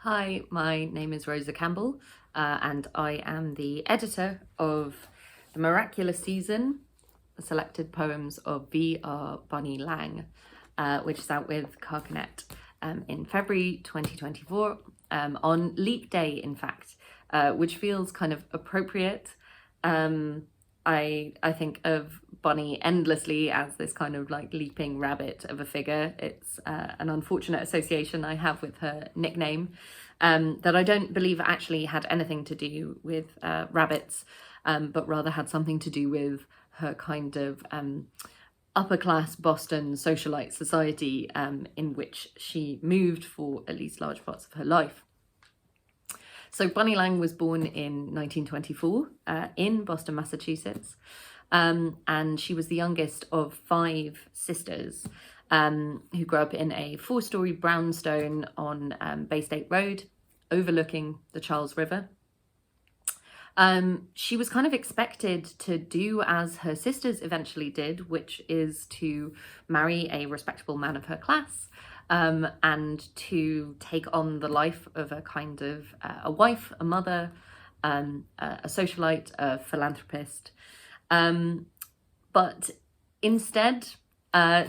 Hi, my name is Rosa Campbell, and I am the editor of the Miraculous season, the selected poems of V.R. Bunny Lang, which is out with Carcanet in February 2024, on Leap Day, in fact, which feels kind of appropriate. I think of Bunny endlessly as this kind of like leaping rabbit of a figure. It's an unfortunate association I have with her nickname that I don't believe actually had anything to do with rabbits, but rather had something to do with her kind of upper class Boston socialite society in which she moved for at least large parts of her life. So Bunny Lang was born in 1924 in Boston, Massachusetts, and she was the youngest of 5 sisters who grew up in a 4-story brownstone on Bay State Road overlooking the Charles River. She was kind of expected to do as her sisters eventually did, which is to marry a respectable man of her class, and to take on the life of a kind of a wife, a mother, a socialite, a philanthropist. But instead,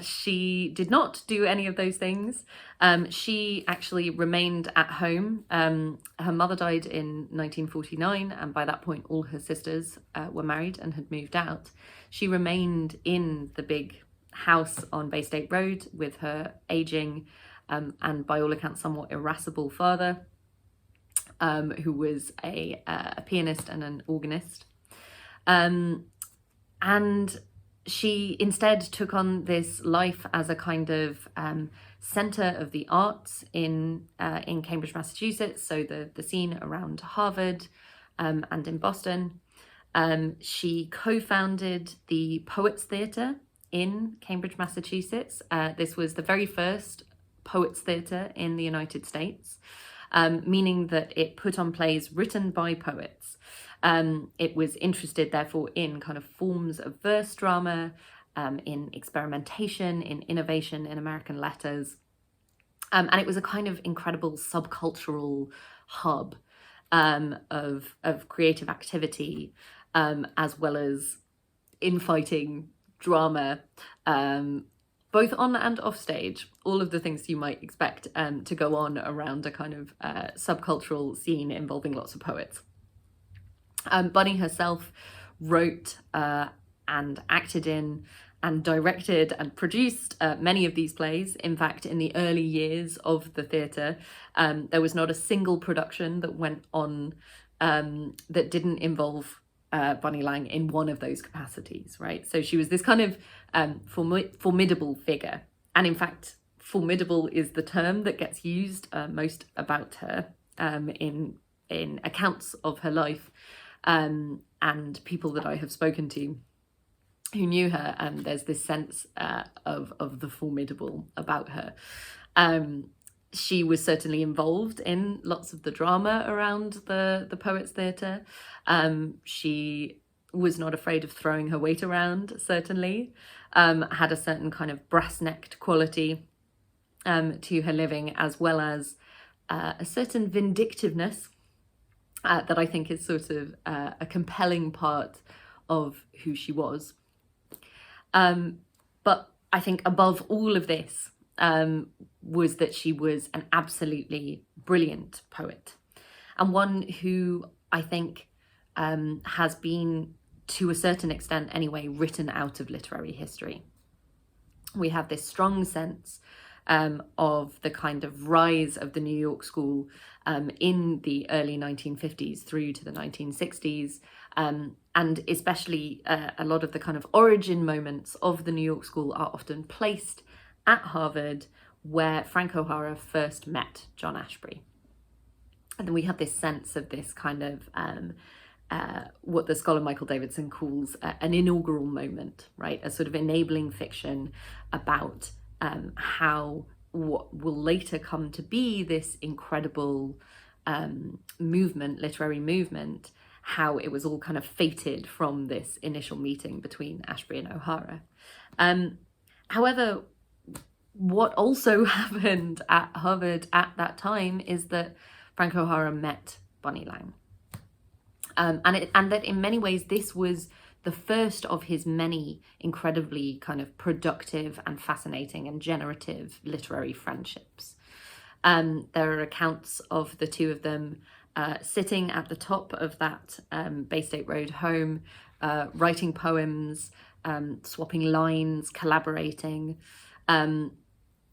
she did not do any of those things. She actually remained at home. Her mother died in 1949, and by that point, all her sisters were married and had moved out. She remained in the big house on Bay State Road with her aging and by all accounts somewhat irascible father, who was a pianist and an organist. And she instead took on this life as a kind of centre of the arts in Cambridge, Massachusetts, so the scene around Harvard and in Boston. She co-founded the Poets Theatre in Cambridge, Massachusetts. This was the very first Poets Theatre in the United States, meaning that it put on plays written by poets. It was interested, therefore, in kind of forms of verse drama, in experimentation, in innovation, in American letters. And it was a kind of incredible subcultural hub of creative activity, as well as infighting, drama, both on and off stage, all of the things you might expect to go on around a kind of subcultural scene involving lots of poets. Bunny herself wrote and acted in and directed and produced many of these plays. In fact, in the early years of the theatre, there was not a single production that went on that didn't involve Bunny Lang in one of those capacities, right? So she was this kind of formidable figure. And in fact, formidable is the term that gets used most about her in accounts of her life. And people that I have spoken to who knew her, there's this sense of the formidable about her. She was certainly involved in lots of the drama around the Poets Theatre. She was not afraid of throwing her weight around, certainly. Had a certain kind of brass-necked quality to her living, as well as a certain vindictiveness that I think is sort of a compelling part of who she was. But I think above all of this was that she was an absolutely brilliant poet, and one who I think has been, to a certain extent anyway, written out of literary history. We have this strong sense of the kind of rise of the New York School in the early 1950s through to the 1960s, and especially a lot of the kind of origin moments of the New York School are often placed at Harvard, where Frank O'Hara first met John Ashbery. And then we have this sense of this kind of what the scholar Michael Davidson calls an inaugural moment, right? A sort of enabling fiction about how what will later come to be this incredible movement, literary movement, how it was all kind of fated from this initial meeting between Ashbery and O'Hara. However, what also happened at Harvard at that time is that Frank O'Hara met Bunny Lang. And that in many ways this was the first of his many incredibly kind of productive and fascinating and generative literary friendships. There are accounts of the two of them sitting at the top of that Bay State Road home, writing poems, swapping lines, collaborating.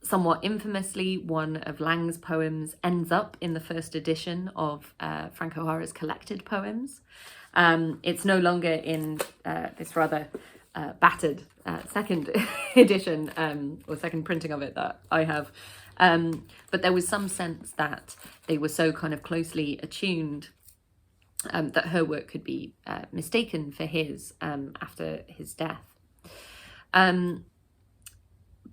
Somewhat infamously, one of Lang's poems ends up in the first edition of Frank O'Hara's collected poems. It's no longer in this rather battered second edition or second printing of it that I have. But there was some sense that they were so kind of closely attuned that her work could be mistaken for his after his death.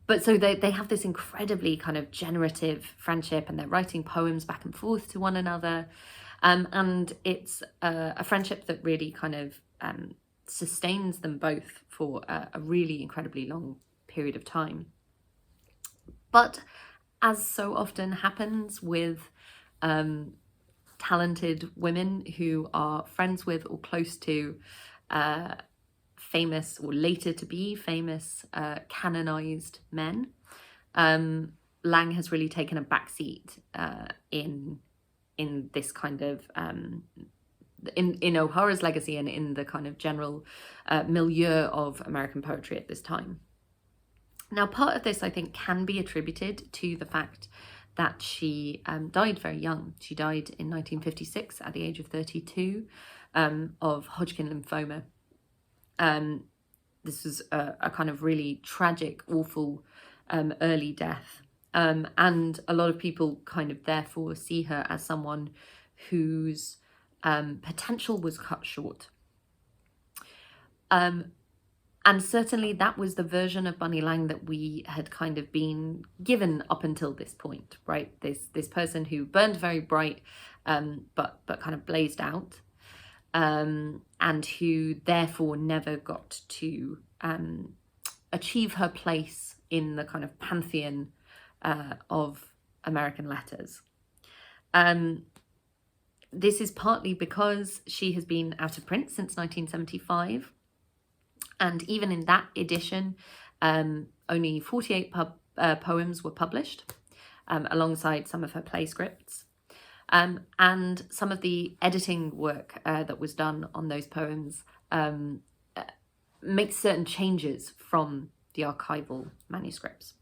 But so they have this incredibly kind of generative friendship, and they're writing poems back and forth to one another. And it's a friendship that really kind of sustains them both for a really incredibly long period of time. But as so often happens with talented women who are friends with or close to famous or later to be famous canonized men, Lang has really taken a backseat in this kind of in O'Hara's legacy and in the kind of general milieu of American poetry at this time. Now, part of this I think can be attributed to the fact that she died very young. She died in 1956 at the age of 32 of Hodgkin lymphoma. This was a kind of really tragic, awful early death. And a lot of people kind of therefore see her as someone whose potential was cut short. And certainly that was the version of Bunny Lang that we had kind of been given up until this point, right? This person who burned very bright, but kind of blazed out. And who therefore never got to achieve her place in the kind of pantheon of American letters. This is partly because she has been out of print since 1975. And even in that edition, only 48 poems were published, alongside some of her play scripts. And some of the editing work that was done on those poems makes certain changes from the archival manuscripts.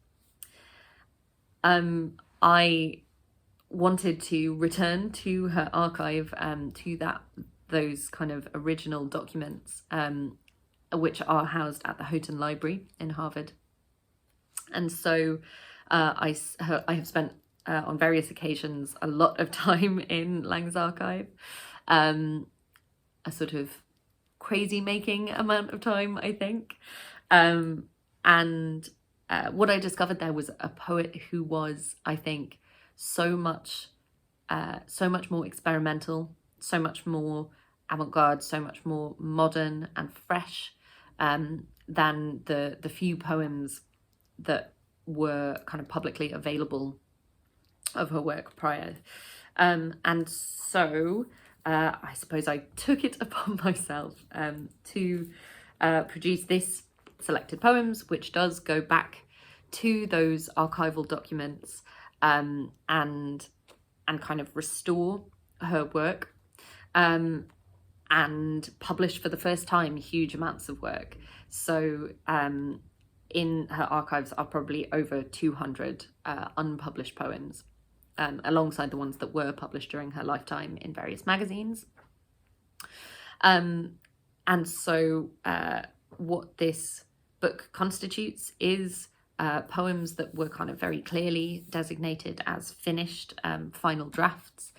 I wanted to return to her archive, to those kind of original documents, which are housed at the Houghton Library in Harvard. And so I have spent on various occasions a lot of time in Lang's archive, a sort of crazy making amount of time, I think. And what I discovered there was a poet who was, I think, so much more experimental, so much more avant-garde, so much more modern and fresh than the few poems that were kind of publicly available of her work prior. And so I suppose I took it upon myself to produce this selected poems, which does go back to those archival documents and kind of restore her work and publish for the first time huge amounts of work. So in her archives are probably over 200 unpublished poems, alongside the ones that were published during her lifetime in various magazines. And so what this book constitutes is poems that were kind of very clearly designated as finished final drafts,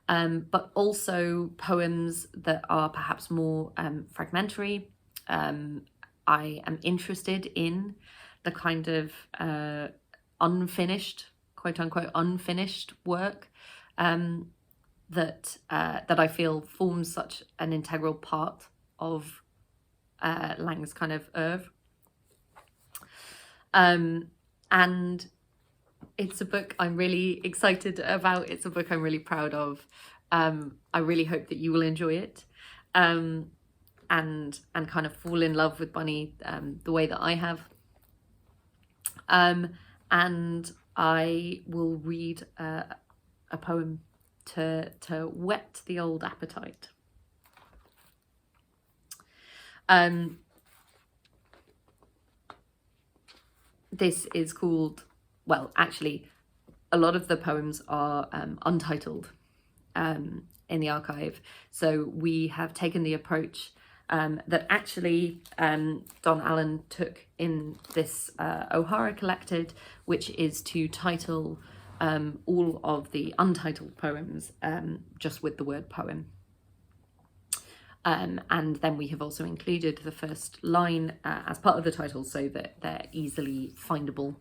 but also poems that are perhaps more fragmentary. I am interested in the kind of unfinished, quote unquote, unfinished work that I feel forms such an integral part of Lang's kind of oeuvre. And It's a book I'm really excited about. It's a book I'm really proud of. I really hope that you will enjoy it, and kind of fall in love with Bunny the way that I have. And I will read a poem to whet the old appetite. This is called, well, actually, a lot of the poems are untitled in the archive. So we have taken the approach that actually Don Allen took in this O'Hara Collected, which is to title all of the untitled poems just with the word poem. And then we have also included the first line as part of the title so that they're easily findable.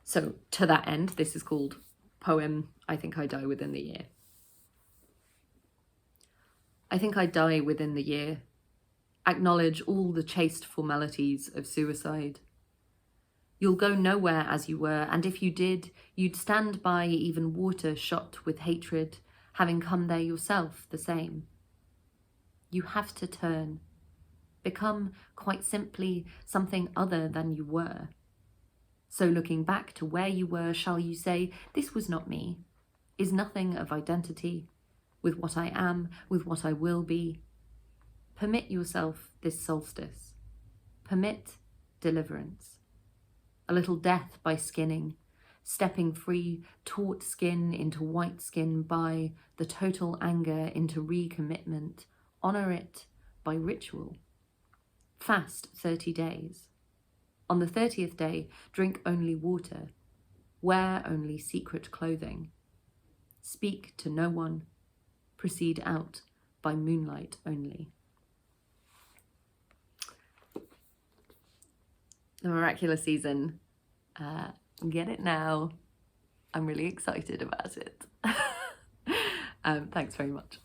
So to that end, this is called Poem, I Think I Die Within the Year. I think I die within the year. Acknowledge all the chaste formalities of suicide. You'll go nowhere as you were, and if you did, you'd stand by even water shot with hatred, having come there yourself the same. You have to turn, become quite simply something other than you were. So looking back to where you were, shall you say, this was not me, is nothing of identity, with what I am, with what I will be. Permit yourself this solstice. Permit deliverance. A little death by skinning, stepping free, taut skin into white skin by the total anger into recommitment. Honour it by ritual. Fast 30 days. On the 30th day, drink only water. Wear only secret clothing. Speak to no one. Proceed out by moonlight only. The Miraculous season. Get it now. I'm really excited about it. Thanks very much.